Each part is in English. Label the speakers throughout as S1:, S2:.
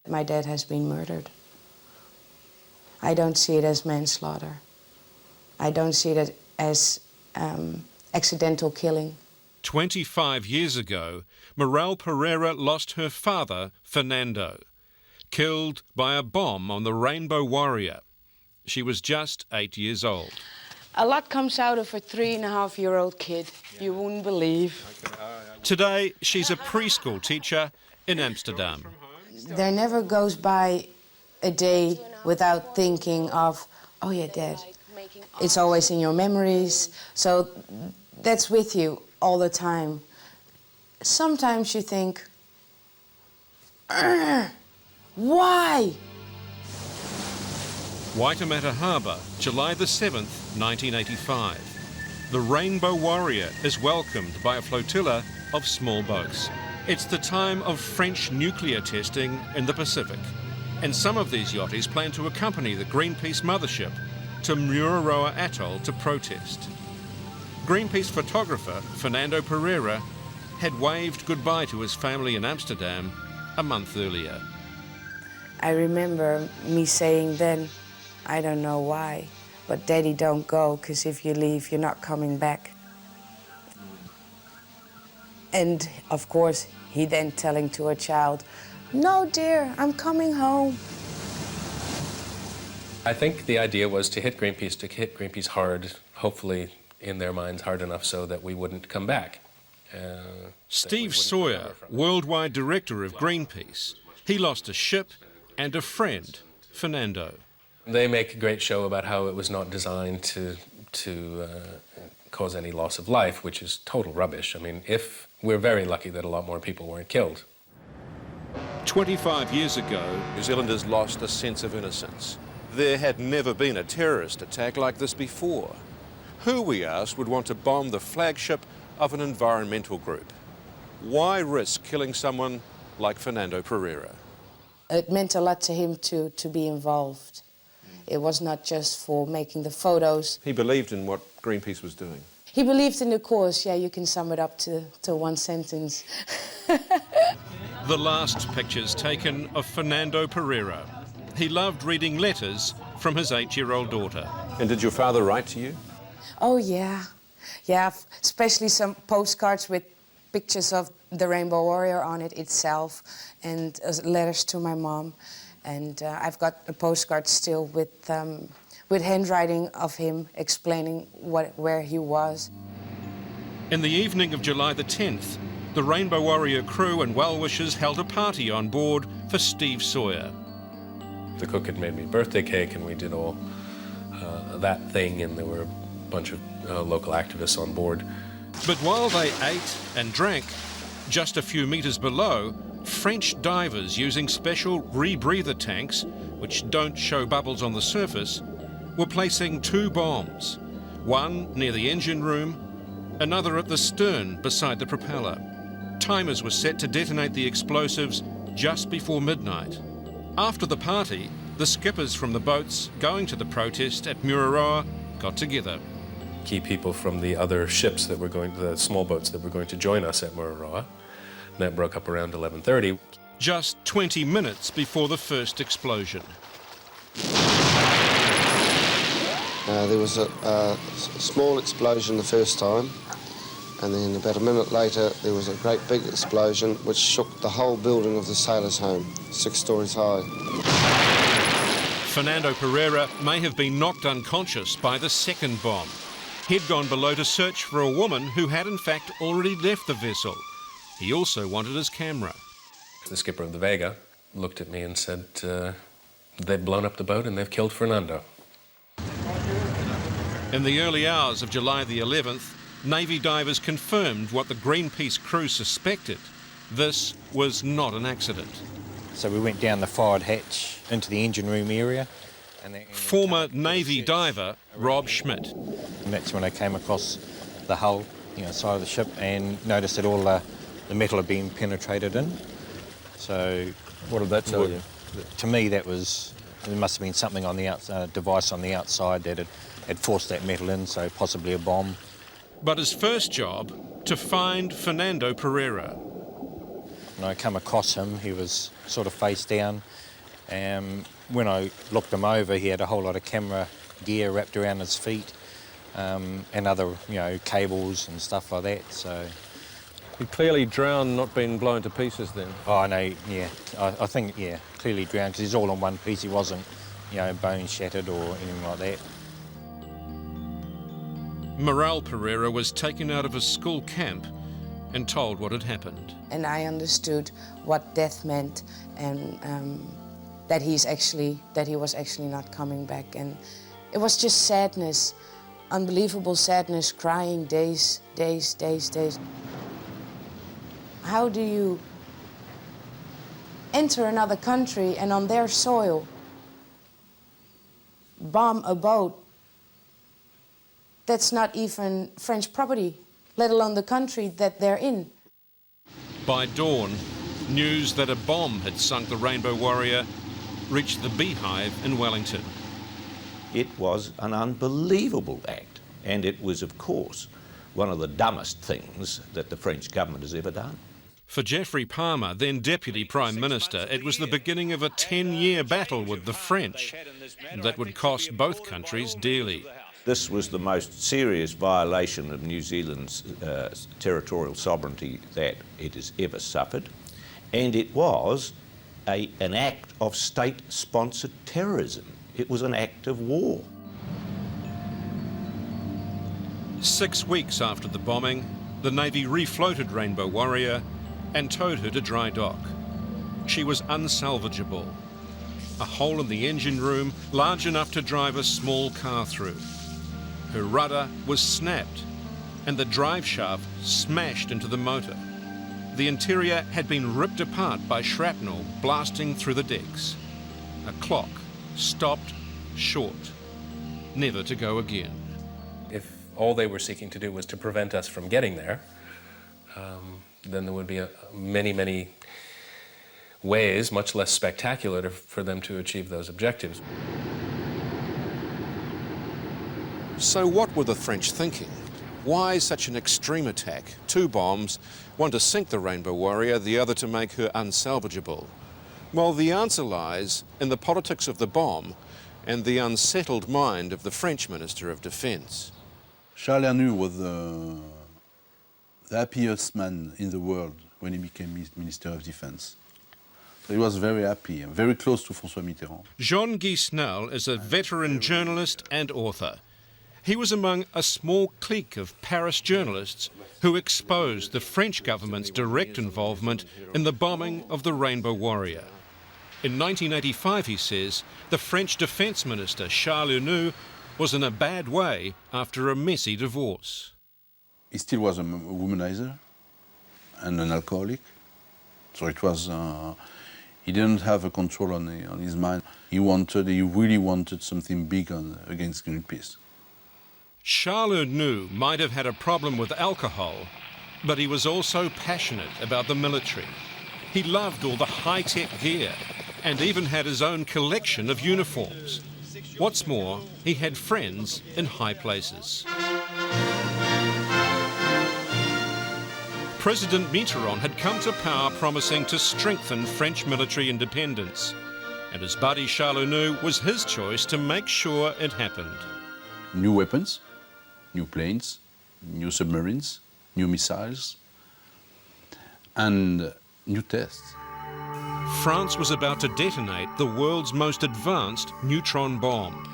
S1: My dad has been murdered. I don't see it as manslaughter. I don't see it as accidental killing.
S2: 25 years ago, Morel Pereira lost her father, Fernando, killed by a bomb on the Rainbow Warrior. She was just 8 years old.
S1: A lot comes out of a 3.5-year-old kid. You wouldn't believe.
S2: Today, she's a preschool teacher in Amsterdam.
S1: There never goes by a day without thinking of, oh yeah, Dad. It's always in your memories, so that's with you all the time. Sometimes you think, why?
S2: Waitemata Harbour, July the 7th, 1985. The Rainbow Warrior is welcomed by a flotilla of small boats. It's the time of French nuclear testing in the Pacific, and some of these yachties plan to accompany the Greenpeace mothership to Mururoa Atoll to protest. Greenpeace photographer Fernando Pereira had waved goodbye to his family in Amsterdam a month earlier.
S1: I remember me saying then, I don't know why, but Daddy, don't go, because if you leave, you're not coming back. And of course, he then telling to a child, no, dear, I'm coming home.
S3: I think the idea was to hit Greenpeace hard, hopefully in their minds hard enough so that we wouldn't come back.
S2: Steve Sawyer, worldwide director of Greenpeace. He lost a ship and a friend, Fernando.
S3: They make a great show about how it was not designed to cause any loss of life, which is total rubbish. I mean, we're very lucky that a lot more people weren't killed.
S2: 25 years ago,
S4: New Zealanders lost a sense of innocence. There had never been a terrorist attack like this before. Who, we asked, would want to bomb the flagship of an environmental group? Why risk killing someone like Fernando Pereira?
S1: It meant a lot to him to be involved. It was not just for making the photos.
S4: He believed in what Greenpeace was doing.
S1: He believed in the cause. Yeah, you can sum it up to one sentence.
S2: the last pictures taken of Fernando Pereira. He loved reading letters from his 8-year-old daughter.
S4: And did your father write to you?
S1: Oh, yeah. Yeah, especially some postcards with pictures of the Rainbow Warrior on it itself and letters to my mom. And I've got a postcard still with handwriting of him explaining where he was.
S2: In the evening of July the 10th, the Rainbow Warrior crew and well-wishers held a party on board for Steve Sawyer.
S3: The cook had made me a birthday cake and we did all that thing, and there were a bunch of local activists on board.
S2: But while they ate and drank, just a few metres below, French divers using special rebreather tanks, which don't show bubbles on the surface, were placing 2 bombs, one near the engine room, another at the stern beside the propeller. Timers were set to detonate the explosives just before midnight. After the party, the skippers from the boats going to the protest at Mururoa got together.
S3: Key people from the other ships that were going, the small boats that were going to join us at Mururoa. And that broke up around 11:30.
S2: Just 20 minutes before the first explosion.
S5: There was a small explosion the first time, and then about a minute later there was a great big explosion which shook the whole building of the sailors' home, 6 stories high.
S2: Fernando Pereira may have been knocked unconscious by the second bomb. He'd gone below to search for a woman who had in fact already left the vessel. He also wanted his camera.
S3: The skipper of the Vega looked at me and said, they've blown up the boat and they've killed Fernando.
S2: In the early hours of July the 11th, Navy divers confirmed what the Greenpeace crew suspected. This was not an accident.
S6: So we went down the forward hatch into the engine room area.
S2: Former Navy diver Rob Schmidt.
S6: And that's when I came across the hull, side of the ship, and noticed that all the metal had been penetrated in. So
S4: what did that tell you?
S6: To me, there must have been something on the outside, device on the outside that had forced that metal in, so possibly a bomb.
S2: But his first job, to find Fernando Pereira.
S6: And I come across him, he was sort of face down. When I looked him over, he had a whole lot of camera gear wrapped around his feet, and other, cables and stuff like that. So,
S4: He clearly drowned, not been blown to pieces then.
S6: I know, yeah, I think, yeah, clearly drowned because he's all in one piece. He wasn't, bone shattered or anything like that.
S2: Morel Pereira was taken out of a school camp and told what had happened.
S1: And I understood what death meant, and that he was actually not coming back. And it was just sadness, unbelievable sadness, crying days. How do you enter another country and on their soil bomb a boat that's not even French property, let alone the country that they're in?
S2: By dawn, news that a bomb had sunk the Rainbow Warrior reached the Beehive in Wellington.
S7: It was an unbelievable act, and it was, of course, one of the dumbest things that the French government has ever done.
S2: For Geoffrey Palmer, then Deputy Prime Minister, it was the beginning of a 10-year battle with the French that would cost both countries dearly.
S7: This was the most serious violation of New Zealand's territorial sovereignty that it has ever suffered, and it was an act of state-sponsored terrorism. It was an act of war.
S2: 6 weeks after the bombing, the Navy refloated Rainbow Warrior and towed her to dry dock. She was unsalvageable. A hole in the engine room large enough to drive a small car through. Her rudder was snapped and the drive shaft smashed into the motor. The interior had been ripped apart by shrapnel blasting through the decks. A clock stopped short, never to go again.
S3: If all they were seeking to do was to prevent us from getting there, then there would be many ways, much less spectacular, for them to achieve those objectives.
S4: So what were the French thinking? Why such an extreme attack? 2 bombs, one to sink the Rainbow Warrior, the other to make her unsalvageable. Well, the answer lies in the politics of the bomb and the unsettled mind of the French Minister of Defence.
S8: Charles Hernu was the happiest man in the world when he became Minister of Defense. So he was very happy and very close to François Mitterrand.
S2: Jean-Guy Snell is a veteran journalist and author. He was among a small clique of Paris journalists who exposed the French government's direct involvement in the bombing of the Rainbow Warrior. In 1985, he says, the French Defence Minister, Charles Hernu, was in a bad way after a messy divorce.
S8: He still was a womanizer and an alcoholic. So it was, he didn't have a control on his mind. He really wanted something big against Greenpeace.
S2: Charles Hernu might have had a problem with alcohol, but he was also passionate about the military. He loved all the high-tech gear and even had his own collection of uniforms. What's more, he had friends in high places. President Mitterrand had come to power promising to strengthen French military independence, and his buddy Charles Hernu was his choice to make sure it happened.
S8: New weapons, new planes, new submarines, new missiles, and new tests.
S2: France was about to detonate the world's most advanced neutron bomb.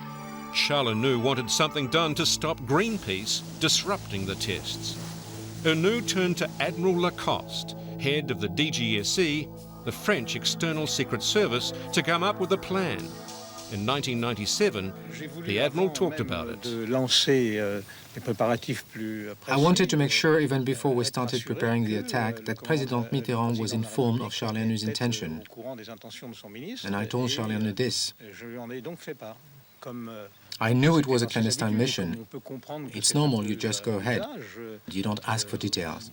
S2: Charles Hernu wanted something done to stop Greenpeace disrupting the tests. Hernu turned to Admiral Lacoste, head of the DGSE, the French External Secret Service, to come up with a plan. In 1997, the Admiral talked about it.
S9: I wanted to make sure, even before we started preparing the attack, that President Mitterrand was informed of Charles Hernu's intention. And I told Charles Hernu this. I knew it was a clandestine mission. It's normal, you just go ahead. You don't ask for details.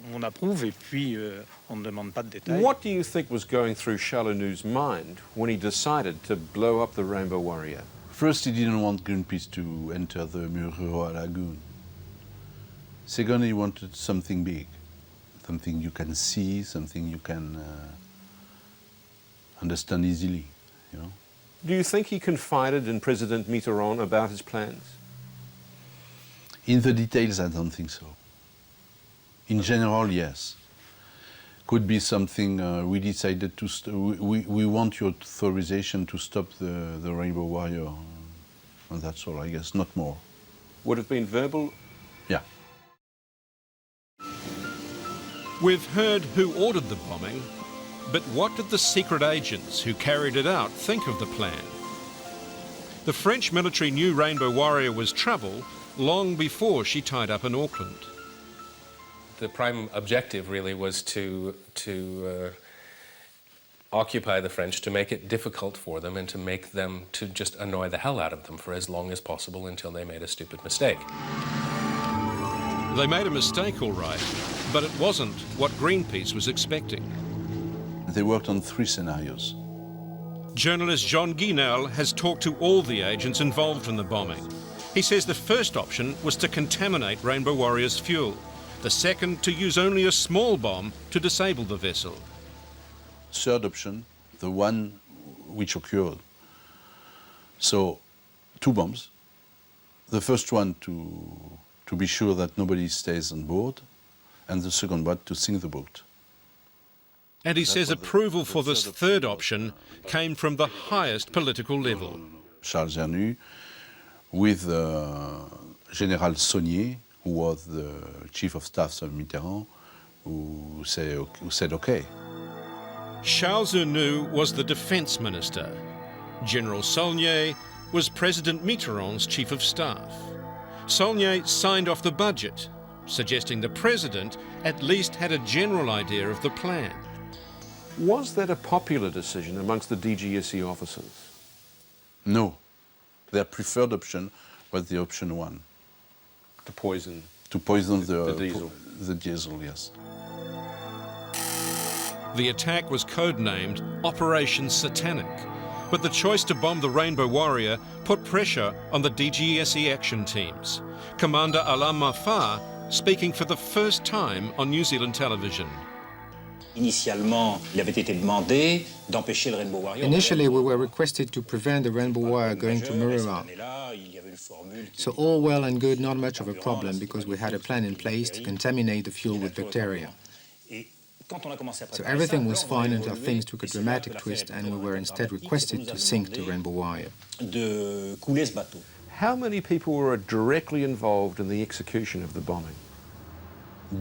S4: What do you think was going through Charles Hernu's mind when he decided to blow up the Rainbow Warrior?
S8: First, he didn't want Greenpeace to enter the Mururoa Lagoon. Second, he wanted something big, something you can see, something you can understand easily, you know.
S4: Do you think he confided in President Mitterrand about his plans?
S8: In the details, I don't think so. In general, yes. Could be something we decided to, we want your authorization to stop the Rainbow Warrior, and that's all, I guess, not more.
S4: Would have been verbal?
S8: Yeah.
S2: We've heard who ordered the bombing, but what did the secret agents who carried it out think of the plan? The French military knew Rainbow Warrior was trouble long before she tied up in Auckland.
S3: The prime objective really was to occupy the French, to make it difficult for them and to make them, to just annoy the hell out of them for as long as possible until they made a stupid mistake.
S2: They made a mistake, all right, but it wasn't what Greenpeace was expecting.
S8: They worked on 3 scenarios.
S2: Journalist Jean Guinel has talked to all the agents involved in the bombing. He says the first option was to contaminate Rainbow Warrior's fuel. The second, to use only a small bomb to disable the vessel.
S8: Third option, the one which occurred. So, 2 bombs. The first one to be sure that nobody stays on board, and the second one to sink the boat.
S2: And he says approval for this third option came from the highest political level.
S8: Charles Hernu, with General Saunier, who was the chief of staff of Mitterrand, who said okay.
S2: Charles Hernu was the defence minister. General Saunier was President Mitterrand's chief of staff. Saunier signed off the budget, suggesting the president at least had a general idea of the plan.
S4: Was that a popular decision amongst the DGSE officers?
S8: No. Their preferred option was the option 1.
S4: To poison?
S8: To poison
S4: the diesel?
S8: The diesel, yes.
S2: The attack was codenamed Operation Satanic, but the choice to bomb the Rainbow Warrior put pressure on the DGSE action teams. Commander Alain Maffat speaking for the first time on New Zealand television.
S10: Initially,
S9: we were requested to prevent the Rainbow Warrior going to Mururoa. So all well and good, not much of a problem, because we had a plan in place to contaminate the fuel with bacteria. So everything was fine until things took a dramatic twist and we were instead requested to sink the Rainbow Warrior.
S4: How many people were directly involved in the execution of the bombing?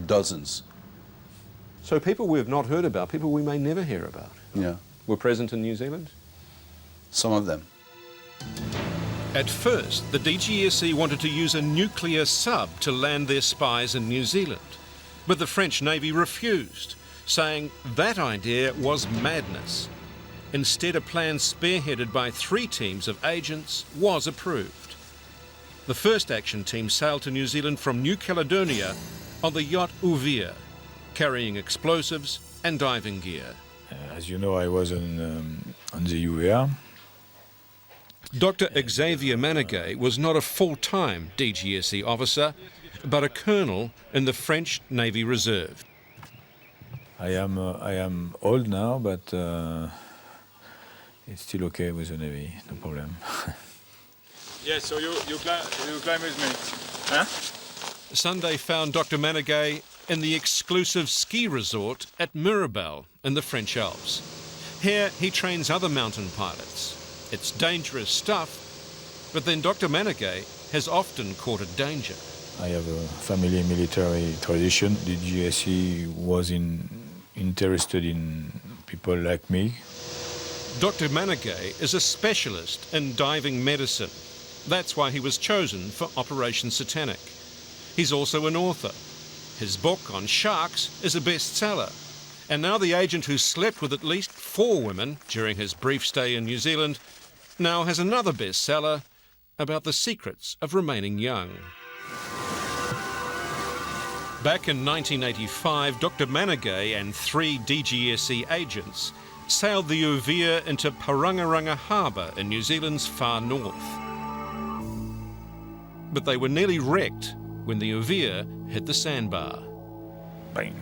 S8: Dozens.
S4: So people we have not heard about, people we may never hear about,
S8: Yeah.
S4: were present in New Zealand?
S8: Some of them.
S2: At first, the DGSE wanted to use a nuclear sub to land their spies in New Zealand, but the French Navy refused, saying that idea was madness. Instead, a plan spearheaded by 3 teams of agents was approved. The first action team sailed to New Zealand from New Caledonia on the yacht Uvea, carrying explosives and diving gear.
S11: As you know, I was on the UVA.
S2: Dr. Xavier Manegay was not a full-time DGSE officer, but a colonel in the French Navy Reserve.
S11: I am old now, but it's still okay with the Navy, no problem.
S12: Yeah, so you climb with me, huh?
S2: Sunday found Dr. Manegay in the exclusive ski resort at Mirabel in the French Alps. Here he trains other mountain pilots. It's dangerous stuff, but then Dr. Manegay has often courted danger.
S11: I have a family military tradition. The GSE was interested in people like me.
S2: Dr. Manegay is a specialist in diving medicine. That's why he was chosen for Operation Satanic. He's also an author. His book on sharks is a bestseller. And now the agent who slept with at least 4 women during his brief stay in New Zealand now has another bestseller about the secrets of remaining young. Back in 1985, Dr. Manegay and 3 DGSE agents sailed the Uvea into Parangaranga Harbour in New Zealand's far north. But they were nearly wrecked when the Uvea hit the sandbar.
S11: Bang!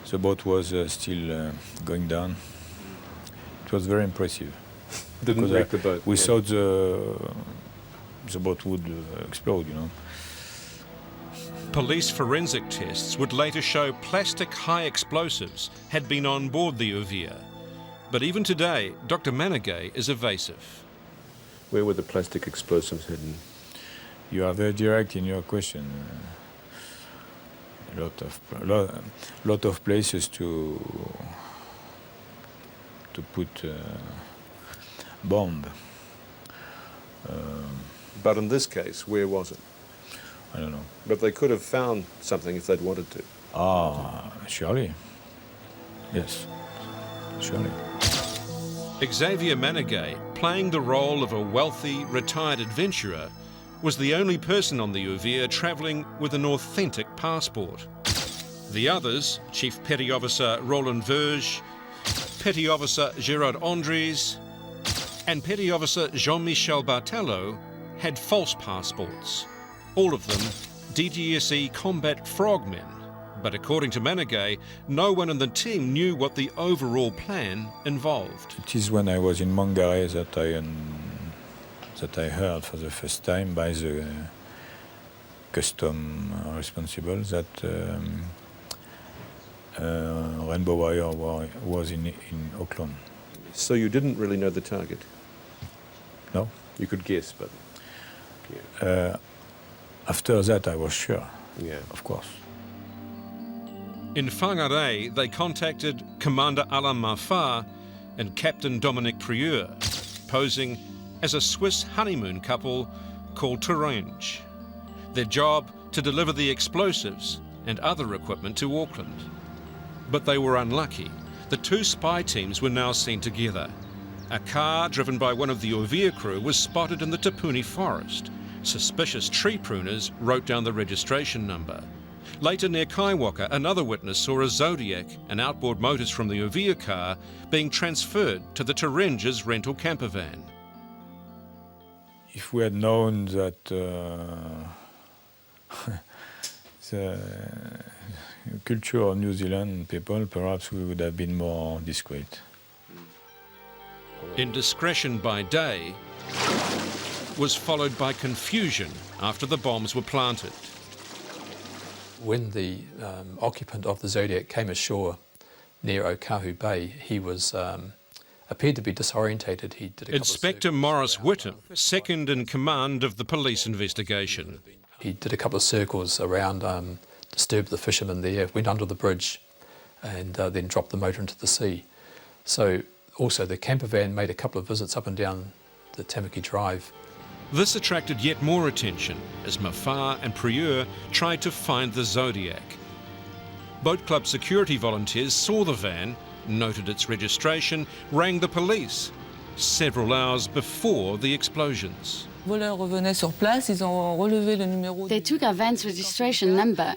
S11: The boat was still going down. it was very impressive.
S3: Didn't
S11: Because,
S3: break the boat.
S11: We
S3: yeah.
S11: thought the boat would explode, you know.
S2: Police forensic tests would later show plastic high explosives had been on board the Ouvir. But even today, Dr. Manegay is evasive.
S3: Where were the plastic explosives hidden?
S11: You are very direct in your question. Lot of places to put bomb.
S4: But in this case, where was it?
S11: I don't know.
S4: But they could have found something if they'd wanted to.
S11: Surely. Yes, surely.
S2: Xavier Manegay, playing the role of a wealthy, retired adventurer, was the only person on the Ouvir travelling with an authentic passport. The others, Chief Petty Officer Roland Verge, Petty Officer Gérard Andries, and Petty Officer Jean-Michel Bartello, had false passports. All of them DGSE combat frogmen. But according to Manegay, no one in the team knew what the overall plan involved.
S11: It is when I was in Mangare that I heard for the first time by the custom responsible that Rainbow Warrior was in Auckland.
S4: So you didn't really know the target?
S11: No.
S4: You could guess, but...
S11: After that, I was sure.
S4: Yeah.
S11: Of course.
S2: In Whangarei, they contacted Commander Alain Mafar and Captain Dominique Prieur, posing as a Swiss honeymoon couple called Turange. Their job to deliver the explosives and other equipment to Auckland. But they were unlucky. The two spy teams were now seen together. A car driven by one of the Ouvir crew was spotted in the Tapuni forest. Suspicious tree pruners wrote down the registration number. Later near Kaiwaka, another witness saw a Zodiac, an outboard motorist from the Ouvir car, being transferred to the Turange's rental camper van.
S11: If we had known that the culture of New Zealand people, perhaps we would have been more discreet.
S2: Indiscretion by day was followed by confusion after the bombs were planted.
S13: When the occupant of the Zodiac came ashore near Okahu Bay, he was appeared to be disorientated. He did a
S2: Inspector Morris Whittam, second in command of the police investigation.
S13: He did a couple of circles around, disturbed the fishermen there, went under the bridge, and then dropped the motor into the sea. So also the camper van made a couple of visits up and down the Tamaki Drive.
S2: This attracted yet more attention as Mafar and Prieur tried to find the Zodiac. Boat Club security volunteers saw the van, noted its registration, rang the police several hours before the explosions.
S14: They took our van's registration number.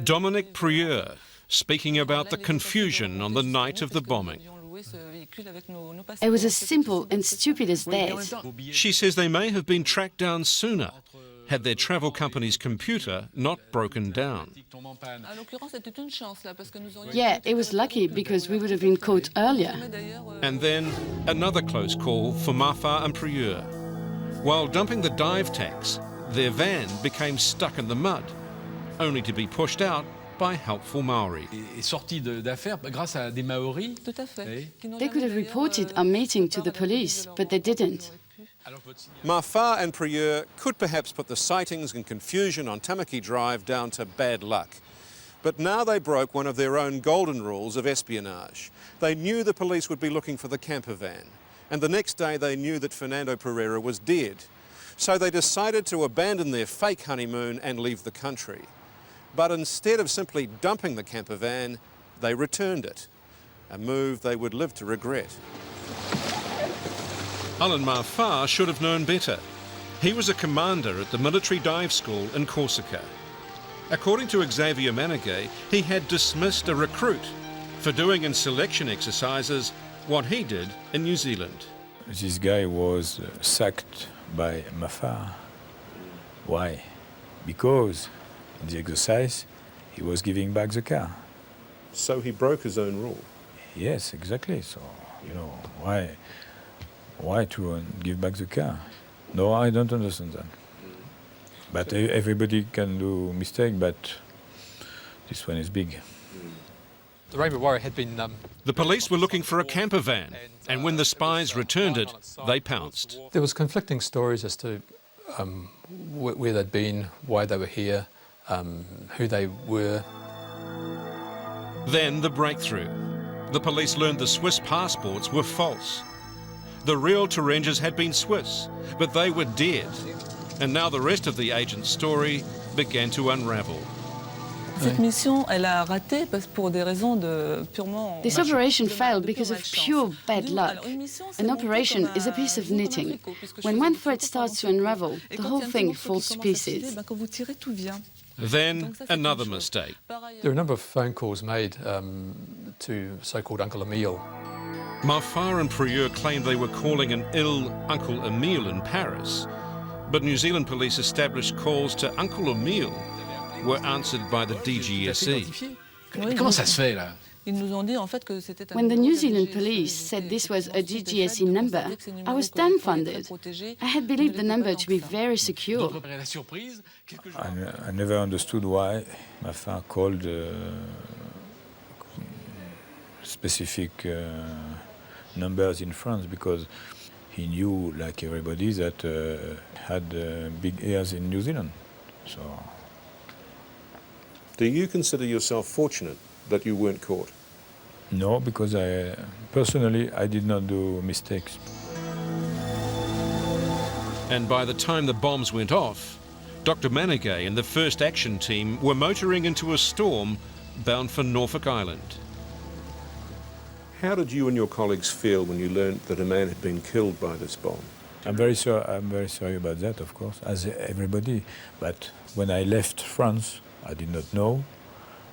S2: Dominique Prieur, speaking about the confusion on the night of the bombing.
S14: It was as simple and stupid as that.
S2: She says they may have been tracked down sooner had their travel company's computer not broken down.
S14: Yeah, it was lucky because we would have been caught earlier.
S2: And then another close call for Mafar and Prieur. While dumping the dive tanks, their van became stuck in the mud, only to be pushed out by helpful Maori.
S14: They could have reported our meeting to the police, but they didn't.
S4: Mafar and Prieur could perhaps put the sightings and confusion on Tamaki Drive down to bad luck. But now they broke one of their own golden rules of espionage. They knew the police would be looking for the camper van, and the next day they knew that Fernando Pereira was dead. So they decided to abandon their fake honeymoon and leave the country. But instead of simply dumping the camper van, they returned it, a move they would live to regret.
S2: Alain Mafar should have known better. He was a commander at the military dive school in Corsica. According to Xavier Manegay, he had dismissed a recruit for doing in selection exercises what he did in New Zealand.
S11: This guy was sacked by Mafar. Why? Because in the exercise, he was giving back the car.
S4: So he broke his own rule?
S11: Yes, exactly. So You know, why to give back the car? No, I don't understand that. But everybody can do mistake, but this one is big.
S13: The Rainbow Warrior had been...
S2: The police were looking for a camper van, and when the spies returned it, they pounced.
S13: There was conflicting stories as to where they'd been, why they were here, who they were.
S2: Then the breakthrough. The police learned the Swiss passports were false. The real Thuringiers had been Swiss, but they were dead. And now the rest of the agent's story began to unravel.
S15: Cette mission, elle a raté pour des raisons de purement...
S14: This operation failed because of pure bad luck. An operation is a piece of knitting. When one thread starts to unravel, the whole thing falls to pieces.
S2: Then another mistake.
S13: There are a number of phone calls made to so-called Uncle Emile.
S2: Marfar and Prieur claimed they were calling an ill Uncle Emile in Paris, but New Zealand police established calls to Uncle Emile were answered by the DGSE.
S3: Comment ça se fait, là?
S14: When the New Zealand police said this was a DGSE number, I was dumbfounded. I had believed the number to be very secure.
S11: I never understood why Marfar called specific numbers in France, because he knew, like everybody, that had big ears in New Zealand. So.
S4: Do you consider yourself fortunate that you weren't caught?
S11: No, because personally I did not do mistakes.
S2: And by the time the bombs went off, Dr. Manigay and the First Action Team were motoring into a storm bound for Norfolk Island.
S4: How did you and your colleagues feel when you learned that a man had been killed by this bomb?
S11: I'm very sorry about that, of course, as everybody. But when I left France, I did not know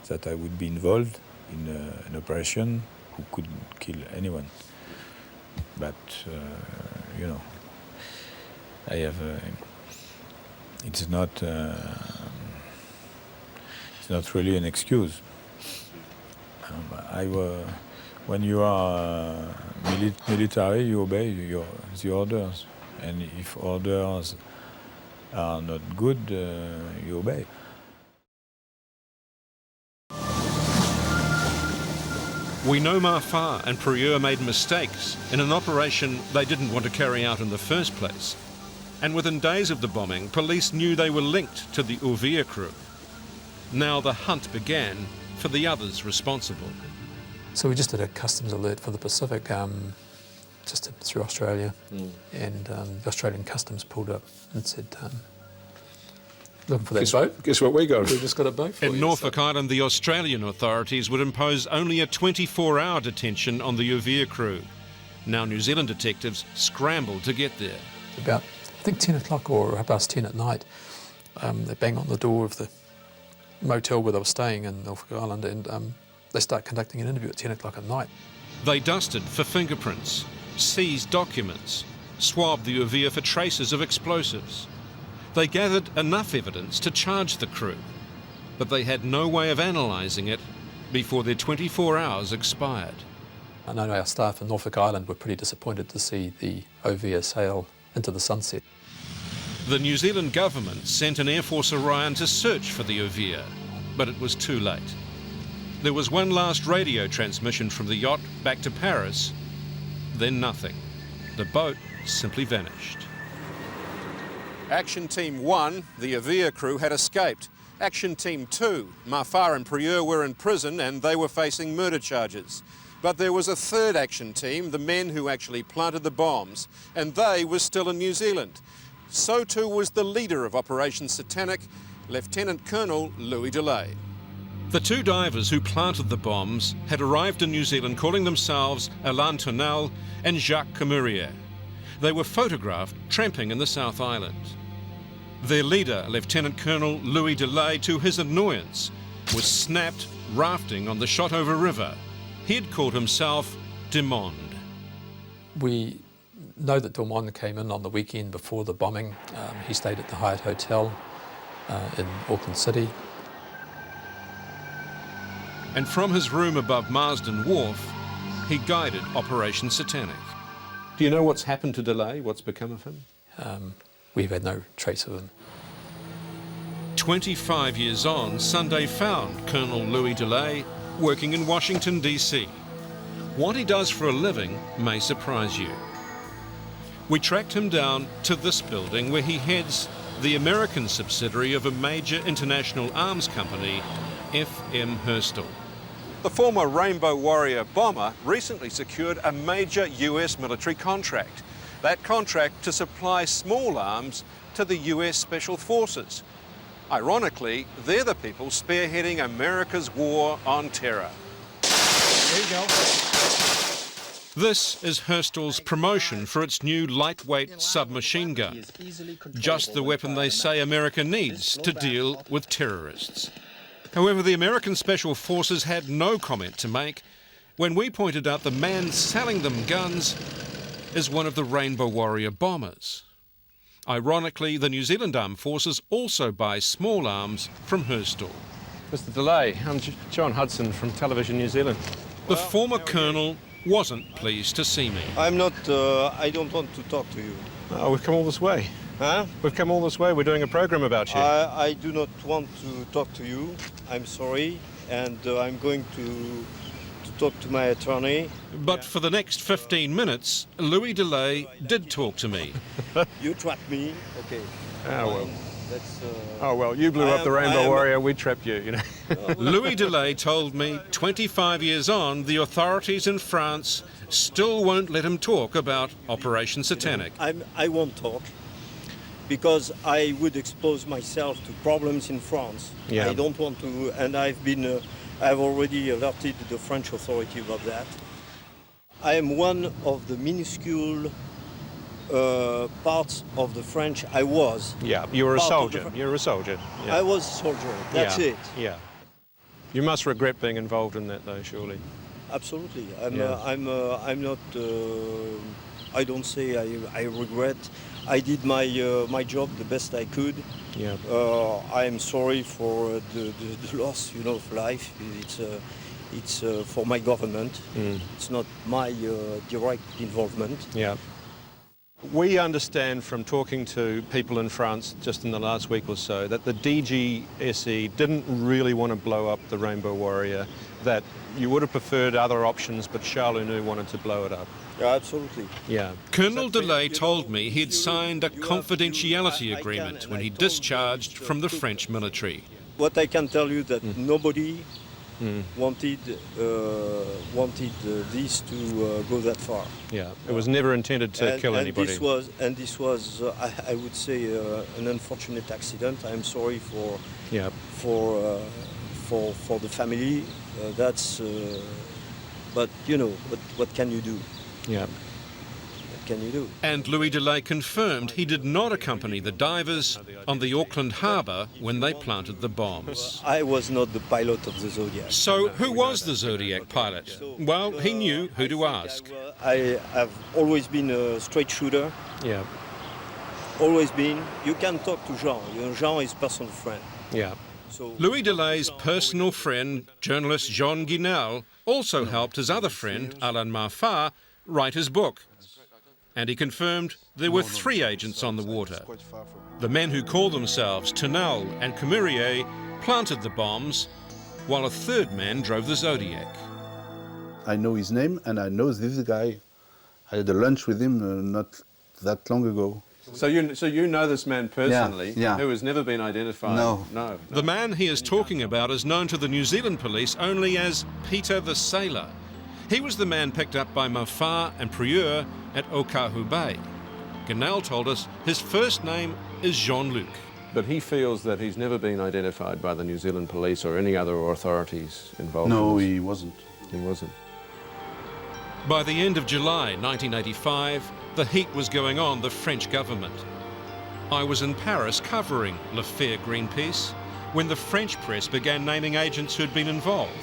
S11: that I would be involved in an operation who could kill anyone. But, you know, I have... it's not really an excuse. When you are military, you obey the orders. And if orders are not good, you obey.
S2: We know Marfar and Prieur made mistakes in an operation they didn't want to carry out in the first place. And within days of the bombing, police knew they were linked to the Uvea crew. Now the hunt began for the others responsible.
S13: So we just did a customs alert for the Pacific, just through Australia. And the Australian customs pulled up and said, looking for that boat.
S4: Guess what we got?
S13: We just got a boat for you.
S2: In Norfolk Island, the Australian authorities would impose only a 24-hour detention on the Uvea crew. Now New Zealand detectives scrambled to get there.
S13: About, I think, 10 o'clock or 10:30 at night, they bang on the door of the motel where they were staying in Norfolk Island, and they start conducting an interview at 10 o'clock at night.
S2: They dusted for fingerprints, seized documents, swabbed the Uvea for traces of explosives. They gathered enough evidence to charge the crew, but they had no way of analysing it before their 24 hours expired.
S13: I know our staff in Norfolk Island were pretty disappointed to see the Uvea sail into the sunset.
S2: The New Zealand government sent an Air Force Orion to search for the Uvea, but it was too late. There was one last radio transmission from the yacht back to Paris, then nothing. The boat simply vanished.
S4: Action Team 1, the Uvea crew, had escaped. Action Team 2, Marfar and Prieur, were in prison and they were facing murder charges. But there was a third action team, the men who actually planted the bombs, and they were still in New Zealand. So too was the leader of Operation Satanic, Lieutenant Colonel Louis Delay.
S2: The two divers who planted the bombs had arrived in New Zealand calling themselves Alain Tournal and Jacques Camurier. They were photographed tramping in the South Island. Their leader, Lieutenant Colonel Louis Delay, to his annoyance, was snapped rafting on the Shotover River. He'd called himself Dumond.
S13: We know that Dumond came in on the weekend before the bombing. He stayed at the Hyatt Hotel in Auckland City.
S2: And from his room above Marsden Wharf, he guided Operation Satanic.
S4: Do you know what's happened to Delay? What's become of him?
S13: We've had no trace of him.
S2: 25 years on, Sunday found Colonel Louis Delay working in Washington, D.C. What he does for a living may surprise you. We tracked him down to this building where he heads the American subsidiary of a major international arms company, F.M. Herstal.
S4: The former Rainbow Warrior bomber recently secured a major US military contract. That contract to supply small arms to the US Special Forces. Ironically, they're the people spearheading America's war on terror.
S12: There you go.
S2: This is Herstal's promotion for its new lightweight submachine gun. Just the weapon they say America needs to deal with terrorists. However, the American Special Forces had no comment to make when we pointed out the man selling them guns is one of the Rainbow Warrior bombers. Ironically, the New Zealand Armed Forces also buy small arms from Herstal.
S4: Mr. Delay, I'm John Hudson from Television New Zealand.
S2: The former colonel wasn't pleased to see me.
S16: I'm not, I don't want to talk to you.
S4: Oh, we've come all this way.
S16: Huh?
S4: We've come all this way. We're doing a program about you.
S16: I do not want to talk to you. I'm sorry, and I'm going to talk to my attorney.
S2: But for the next 15 minutes, Louis Delay did talk to me.
S16: You trapped me, okay.
S4: Oh, well.
S16: That's,
S4: oh, well, you blew up the Rainbow Warrior, we trapped you, you know.
S2: Louis Delay told me 25 years on, the authorities in France still won't let him talk about Operation Satanic.
S16: I won't talk, because I would expose myself to problems in France.
S4: Yeah.
S16: I don't want to, and I've already alerted the French authority about that. I am one of the minuscule parts of the French. I was.
S4: Yeah, you were a
S16: part of
S4: soldier.
S16: the
S4: You were a soldier. Yeah.
S16: I was a soldier. That's
S4: yeah.
S16: it.
S4: Yeah. You must regret being involved in that, though, surely.
S16: Absolutely. I'm not. I don't say I regret. I did my job the best I could.
S4: Yeah.
S16: I am sorry for the loss, of life. It's for my government. It's not my direct involvement.
S4: Yeah. We understand from talking to people in France just in the last week or so that the DGSE didn't really want to blow up the Rainbow Warrior, that you would have preferred other options, but Charles Hunu wanted to blow it up.
S16: Yeah, absolutely.
S4: Yeah.
S2: Colonel Delay told me he'd signed a confidentiality agreement when he discharged from the French military.
S16: What I can tell you that nobody wanted this to go that far.
S4: Yeah, it was never intended to kill anybody.
S16: This was, I would say, an unfortunate accident. I'm sorry for the family. But what can you do?
S4: Yeah.
S16: What can you do?
S2: And Louis Delay confirmed he did not accompany the divers on the Auckland harbour when they planted the bombs.
S16: I was not the pilot of the Zodiac.
S2: So who was the Zodiac pilot? Well, he knew who to ask.
S16: I have always been a straight shooter.
S4: Yeah.
S16: Always been. You can talk to Jean. Jean is personal friend.
S4: Yeah.
S2: Louis Delay's personal friend, journalist Jean Guinel, also helped his other friend, Alain Marfar, write his book. And he confirmed there were 3 agents on the water. The men who called themselves Tunel and Camurier planted the bombs, while a 3rd man drove the Zodiac.
S8: I know his name, and I know this guy. I had a lunch with him not that long ago.
S4: So you know this man personally,
S8: yeah.
S4: who has never been identified?
S8: No.
S2: The man he is talking about is known to the New Zealand police only as Peter the Sailor. He was the man picked up by Mafar and Prieur at Okahu Bay. Guinel told us his first name is Jean-Luc.
S4: But he feels that he's never been identified by the New Zealand police or any other authorities involved in this.
S8: No, he wasn't.
S4: He wasn't.
S2: By the end of July 1985, the heat was going on the French government. I was in Paris covering L'Affaire Greenpeace when the French press began naming agents who'd been involved,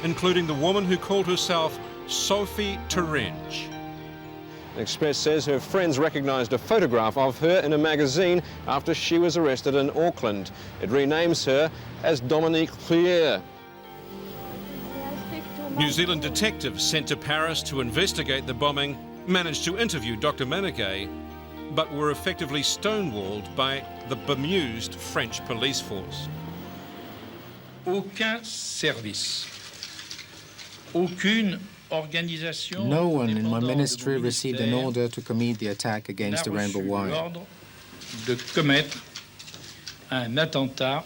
S2: including the woman who called herself Sophie Terenge.
S4: Express says her friends recognised a photograph of her in a magazine after she was arrested in Auckland. It renames her as Dominique Plier.
S17: May I speak to
S2: New Zealand detectives sent to Paris to investigate the bombing managed to interview Dr. Manegay, but were effectively stonewalled by the bemused French police force.
S17: Aucun service, aucune organisation.
S9: No one in my ministry received an order to commit the attack against the Rainbow Wire.
S17: L'ordre de commettre un attentat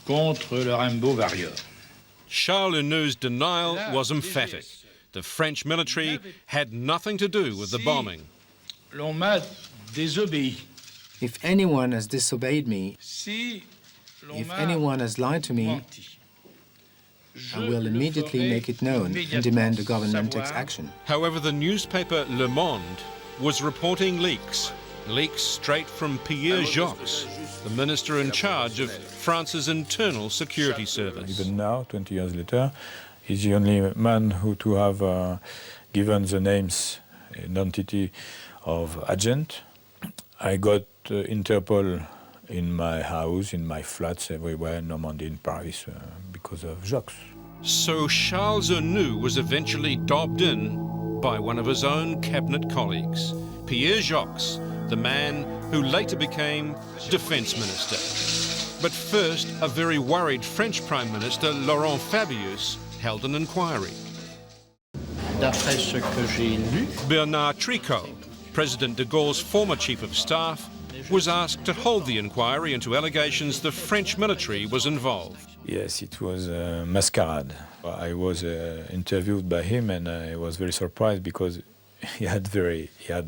S17: contre le Rainbow Warrior.
S2: Charles Heneu's denial was emphatic. The French military had nothing to do with the bombing.
S17: L'on m'a désobéi.
S9: If anyone has disobeyed me, if anyone has lied to me, I will immediately make it known and demand the government takes action.
S2: However, the newspaper Le Monde was reporting leaks straight from Pierre Joxe, the minister in charge of France's internal security service.
S11: Even now, 20 years later, he's the only man who to have given the names and entity of agent. I got Interpol in my house, in my flats, everywhere in Normandy, in Paris, because of Joxe.
S2: So Charles Heneu was eventually dobbed in by one of his own cabinet colleagues, Pierre Joxe, the man who later became defense minister. But first, a very worried French Prime Minister, Laurent Fabius, held an inquiry.
S17: D'après ce que j'ai lu,
S2: Bernard Tricot, President de Gaulle's former chief of staff, was asked to hold the inquiry into allegations the French military was involved.
S11: Yes, it was a masquerade. I was interviewed by him, and I was very surprised because he had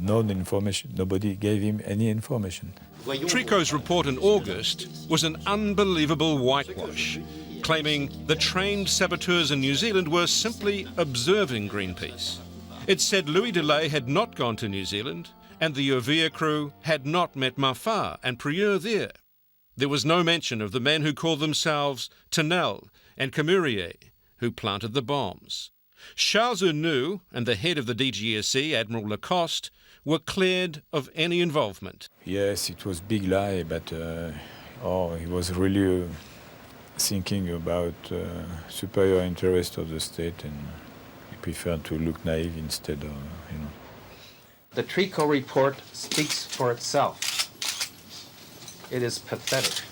S11: no information. Nobody gave him any information.
S2: Tricot's report in August was an unbelievable whitewash, claiming the trained saboteurs in New Zealand were simply observing Greenpeace. It said Louis Delay had not gone to New Zealand, and the Ovia crew had not met Maffar and Prieur there. There was no mention of the men who called themselves Tenel and Camurier, who planted the bombs. Charles Heneu and the head of the DGSE, Admiral Lacoste, were cleared of any involvement.
S11: Yes, it was big lie, but he was really thinking about superior interest of the state, and he preferred to look naive instead of,
S18: The Tricot report speaks for itself. It is pathetic.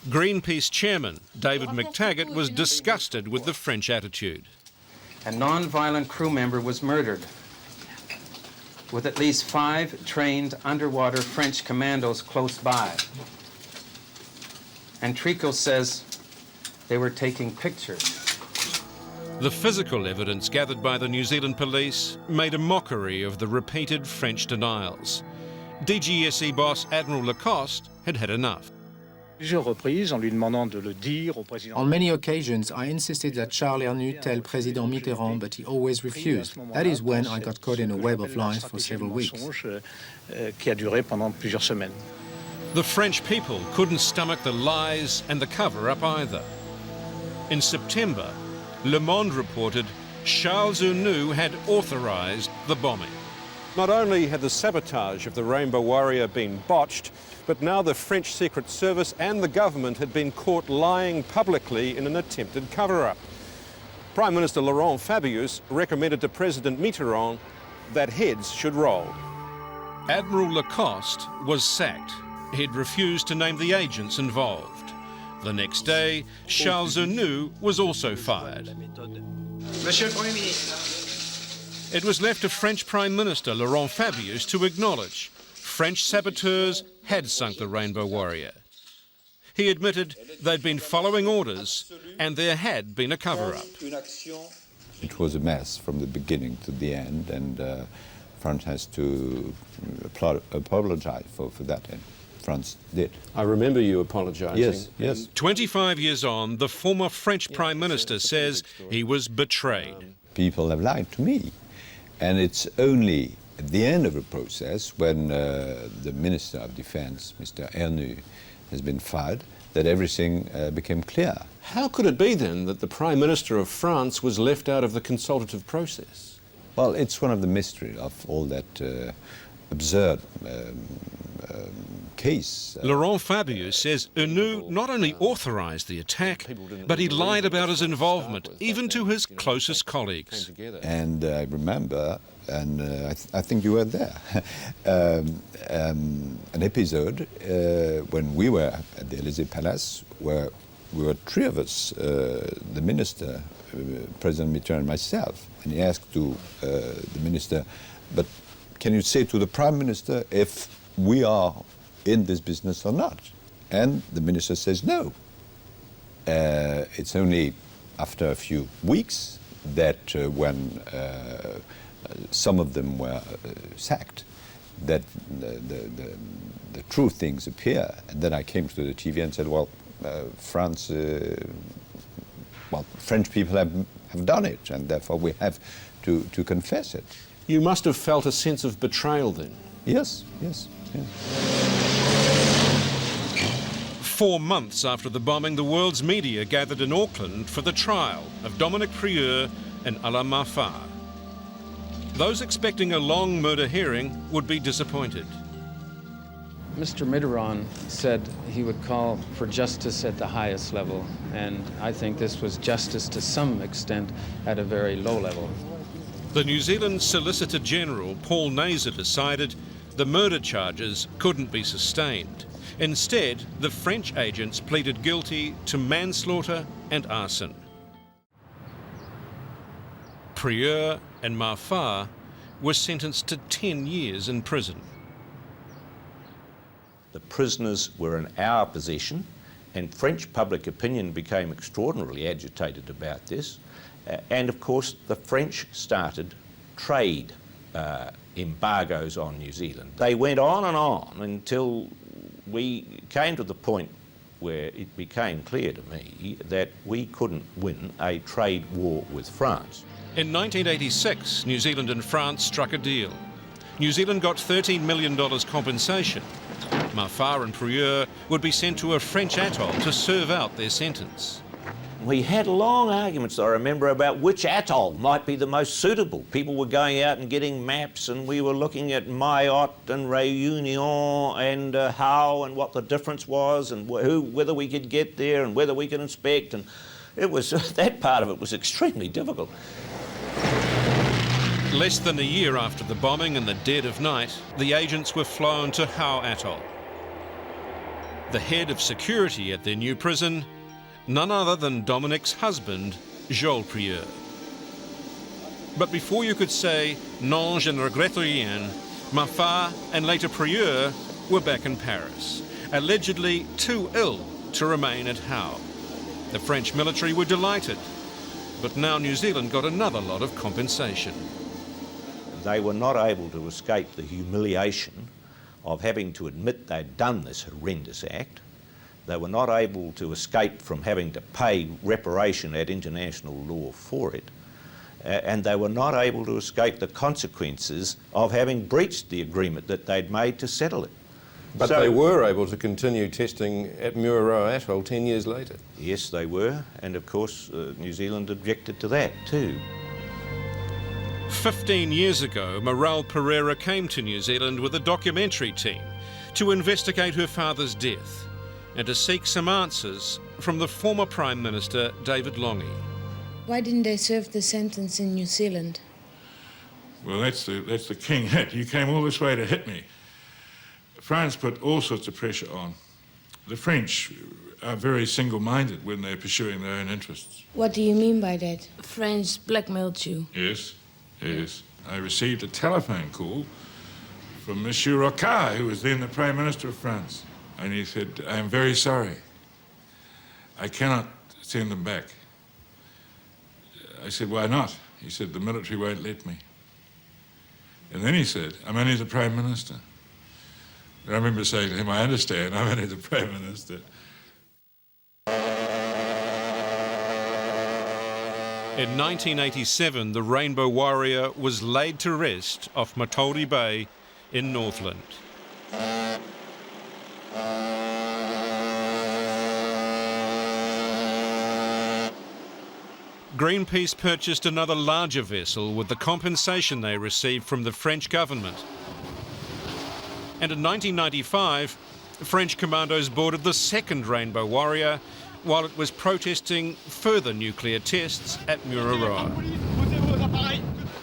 S2: Greenpeace chairman David McTaggart was disgusted with the French attitude.
S18: A non-violent crew member was murdered, with at least 5 trained underwater French commandos close by. And Tricot says they were taking pictures.
S2: The physical evidence gathered by the New Zealand police made a mockery of the repeated French denials. DGSE boss Admiral Lacoste had had enough.
S9: On many occasions, I insisted that Charles Heneu tell President Mitterrand, but he always refused. That is when I got caught in a web of lies for several weeks.
S2: The French people couldn't stomach the lies and the cover-up either. In September, Le Monde reported Charles Heneu had authorised the bombing.
S4: Not only had the sabotage of the Rainbow Warrior been botched, but now the French Secret Service and the government had been caught lying publicly in an attempted cover-up. Prime Minister Laurent Fabius recommended to President Mitterrand that heads should roll.
S2: Admiral Lacoste was sacked. He'd refused to name the agents involved. The next day, Charles Heneu was also fired.
S17: Monsieur le Premier ministre.
S2: It was left to French Prime Minister Laurent Fabius to acknowledge French saboteurs had sunk the Rainbow Warrior. He admitted they'd been following orders and there had been a cover-up.
S19: It was a mess from the beginning to the end, and France has to apologize for that, and France did.
S4: I remember you apologising.
S19: Yes, yes.
S2: 25 years on, the former French Prime Minister says he was betrayed.
S19: People have lied to me. And it's only at the end of the process, when the Minister of Defense, Mr. Heneu, has been fired, that everything became clear.
S4: How could it be then that the Prime Minister of France was left out of the consultative process?
S19: Well, it's one of the mysteries of all that absurd case.
S2: Laurent Fabius says Ernoult not only authorised the attack, but he lied about his involvement, even to his closest colleagues.
S19: And I remember, and I think you were there, an episode when we were at the Élysée Palace, where we were three of us, the minister, President Mitterrand and myself, and he asked to the minister, but can you say to the Prime Minister if we are in this business or not? And the minister says no. It's only after a few weeks that when some of them were sacked, that the true things appear. And then I came to the TV and said, well, France, French people have done it, and therefore we have to confess it.
S4: You must have felt a sense of betrayal then.
S19: Yes, yes, yes.
S2: 4 months after the bombing, the world's media gathered in Auckland for the trial of Dominique Prieur and Alain Mafar. Those expecting a long murder hearing would be disappointed.
S18: Mr. Mitterrand said he would call for justice at the highest level, and I think this was justice to some extent at a very low level.
S2: The New Zealand Solicitor General, Paul Naser, decided the murder charges couldn't be sustained. Instead, the French agents pleaded guilty to manslaughter and arson. Prieur and Mafar were sentenced to 10 years in prison.
S7: The prisoners were in our possession, and French public opinion became extraordinarily agitated about this. And of course, the French started trade embargoes on New Zealand. They went on until we came to the point where it became clear to me that we couldn't win a trade war with France.
S2: In 1986, New Zealand and France struck a deal. New Zealand got $13 million compensation. Mafar and Prieur would be sent to a French atoll to serve out their sentence.
S7: We had long arguments, I remember, about which atoll might be the most suitable. People were going out and getting maps, and we were looking at Mayotte and Réunion and how and what the difference was, and whether we could get there and whether we could inspect. And it was that part of it was extremely difficult.
S2: Less than a year after the bombing, in the dead of night, the agents were flown to Hao Atoll. The head of security at their new prison, none other than Dominique's husband, Joël Prieur. But before you could say, non, je ne regrette rien, Mafar and later Prieur were back in Paris, allegedly too ill to remain at Hao. The French military were delighted, but now New Zealand got another lot of compensation.
S7: They were not able to escape the humiliation of having to admit they'd done this horrendous act. They were not able to escape from having to pay reparation at international law for it. And they were not able to escape the consequences of having breached the agreement that they'd made to settle it.
S4: But so, they were able to continue testing at Mururoa Atoll 10 years later.
S7: Yes, they were. And of course, New Zealand objected to that too.
S2: 15 years ago, Morel Pereira came to New Zealand with a documentary team to investigate her father's death and to seek some answers from the former Prime Minister, David Lange.
S1: Why didn't they serve the sentence in New Zealand?
S12: Well, that's the king hit. You came all this way to hit me. France put all sorts of pressure on. The French are very single-minded when they're pursuing their own interests.
S1: What do you mean by that? French blackmailed you.
S12: Yes. Yes, I received a telephone call from Monsieur Rocard, who was then the Prime Minister of France. And he said, I am very sorry. I cannot send them back. I said, why not? He said, the military won't let me. And then he said, I'm only the Prime Minister. And I remember saying to him, I understand, I'm only the Prime Minister.
S2: In 1987, the Rainbow Warrior was laid to rest off Matauri Bay in Northland. Greenpeace purchased another larger vessel with the compensation they received from the French government. And in 1995, French commandos boarded the second Rainbow Warrior while it was protesting further nuclear tests at Mururoa.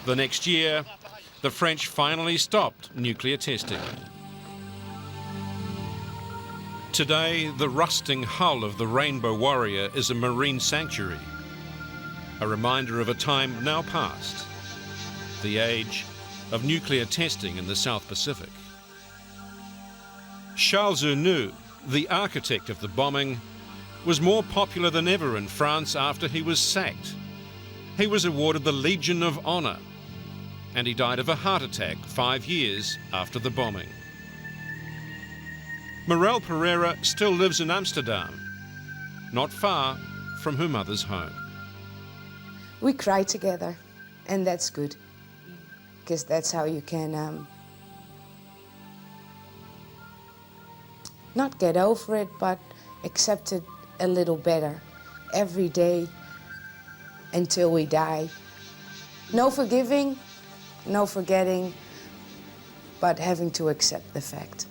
S2: The next year, the French finally stopped nuclear testing. Today, the rusting hull of the Rainbow Warrior is a marine sanctuary, a reminder of a time now past, the age of nuclear testing in the South Pacific. Charles Ernoult, the architect of the bombing, was more popular than ever in France after he was sacked. He was awarded the Legion of Honor, and he died of a heart attack 5 years after the bombing. Morel Pereira still lives in Amsterdam, not far from her mother's home.
S1: We cry together, and that's good, because that's how you can not get over it, but accept it a little better every day until we die. No forgiving, no forgetting, but having to accept the fact.